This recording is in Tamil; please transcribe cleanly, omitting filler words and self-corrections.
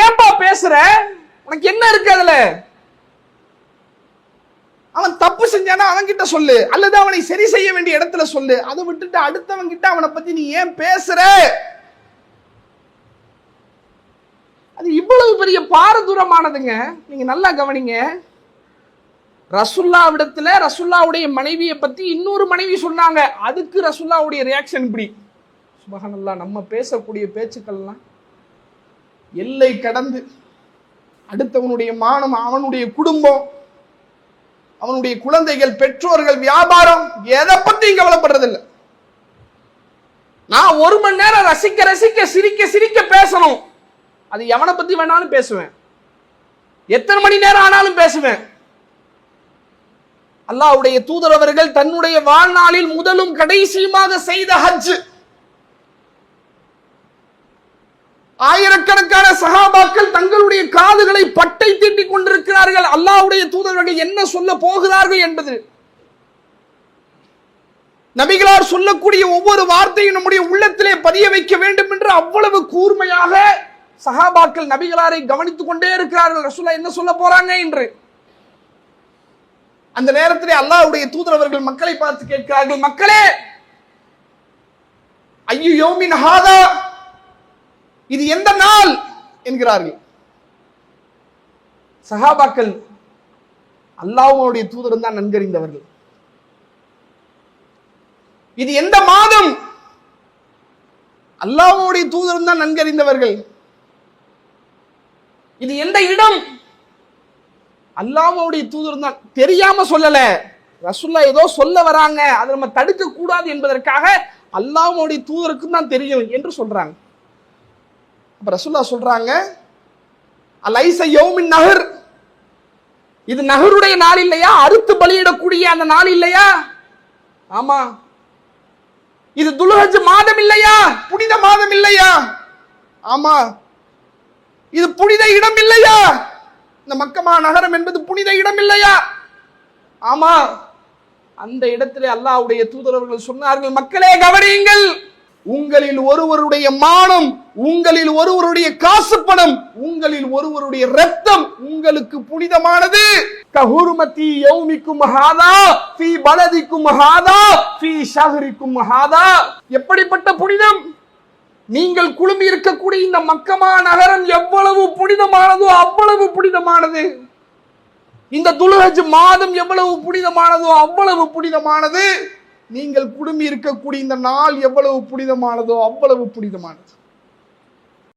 ஏன்பா பேசுற? உனக்கு என்ன இருக்கு அதுல? அவன் தப்பு செஞ்சானா அவன் கிட்ட சொல்லு, அல்லது அவனை சரி செய்ய வேண்டிய இடத்துல சொல்லு. அதை விட்டுட்டு அடுத்தவன் கிட்ட அவனை பத்தி நீ ஏன் பேசுற? அது இவ்வளவு பெரிய பாரதூரமானதுங்க. நீங்க நல்லா கவனிங்க. ரசூலுல்லாஹ்விடத்துல ரசூலுல்லாஹ்வுடைய மனைவியை பத்தி இன்னொரு மனைவி சொன்னாங்க. அதுக்கு ரசூலுல்லாஹ்வுடைய ரியாக்ஷன் இப்படி. சுப்ஹானல்லாஹ், நம்ம பேசக்கூடிய பேச்சுக்கள்லாம் எல்லை கடந்து அடுத்தவனுடைய மானம், அவனுடைய குடும்பம், அவனுடைய குழந்தைகள், பெற்றோர்கள், வியாபாரம், எதை பத்தி கவலைப்படுறது இல்லை. நான் 1 மணி நேரம் ரசிக்க ரசிக்க சிரிக்க சிரிக்க பேசணும். அது எவனை பத்தி வேணாலும் பேசுவேன், எத்தனை மணி நேரம் ஆனாலும் பேசுவேன். அல்லாஹ்வுடைய தூதர் அவர்கள் தன்னுடைய வாழ்நாளில் முதலும் கடைசியுமாக செய்த ஹஜ், ஆயிரக்கணக்கான சஹாபாக்கள் தங்களுடைய காதுகளை பட்டை தீட்டிக் கொண்டிருக்கிறார்கள். அல்லாஹ்வுடைய தூதர்கள் என்ன சொல்ல போகிறார்கள் என்பது. நபிகளார் சொல்லக்கூடிய ஒவ்வொரு வார்த்தையும் நம்முடைய உள்ளத்திலே பதிய வைக்க வேண்டும் என்று அவ்வளவு கூர்மையாக சஹாபாக்கள் நபிகளாரை கவனித்துக் கொண்டே இருக்கிறார்கள். ரசூலுல்லாஹ் என்ன சொல்ல போறாங்க என்று. அந்த நேரத்திலே அல்லாஹ்வுடைய தூதர் அவர்கள் மக்களை பார்த்து கேட்கிறார்கள், மக்களே, ஐயு யௌமின் ஹாதா, இது எந்த நாள் என்கிறார்கள். சஹாபாக்கள் அல்லாஹ்வுடைய தூதர் தான் நன்கறிந்தவர்கள். இது எந்த மாதம்? அல்லாஹ்வுடைய தூதர் தான் நன்கறிந்தவர்கள். இது எந்த இடம்? அல்லாஹ்வுடைய தூதர் தான். தெரியாம சொல்லல, ரசூலுல்லாஹ் ஏதோ சொல்ல வராங்க, அதை நம்ம தடுக்க கூடாது என்பதற்காக அல்லாஹ்வுடைய தூதருக்கு தான் தெரியும் என்று சொல்றாங்க. அப்ப ரசூலுல்லாஹ் சொல்றாங்க, அலைஸ யௌமின் நஹர், இது நஹருடைய நாள் இல்லையா? அறுத்து பலியிடக்கூடிய அந்த நாள் இல்லையா? ஆமா. இது துல்ஹஜ் மாதம் இல்லையா? புனித மாதம் இல்லையா? ஆமா. இது புனித இடம் இல்லையா? இந்த மக்கமா நகரம் என்பது புனித இடம் இல்லையா? ஆமா. அந்த இடத்திலே அல்லாஹ்வுடைய தூதரவர்கள் சொன்னார்கள், மக்களே கவனியுங்கள், உங்களில் ஒருவருடைய மானம், உங்களில் ஒருவருடைய காசு பணம், உங்களில் ஒருவருடைய ரத்தம் உங்களுக்கு புனிதமானது. கஹுர்மதி யௌமிக்கும் ஹாதா ஃபீ பலதிக்கும் ஹாதா ஃபீ ஷஹரிக்கும் ஹாதா. எப்படிப்பட்ட புனிதம்! நீங்கள் குழுமி இருக்கக்கூடிய இந்த மக்கமா நகரம் எவ்வளவு புனிதமானதோ அவ்வளவு புனிதமானது. இந்த துல்ஹஜ் மாதம் எவ்வளவு புனிதமானதோ அவ்வளவு புனிதமானது. நீங்கள் குழுமி இருக்கக்கூடிய இந்த நாள் எவ்வளவு புனிதமானதோ அவ்வளவு புனிதமானது.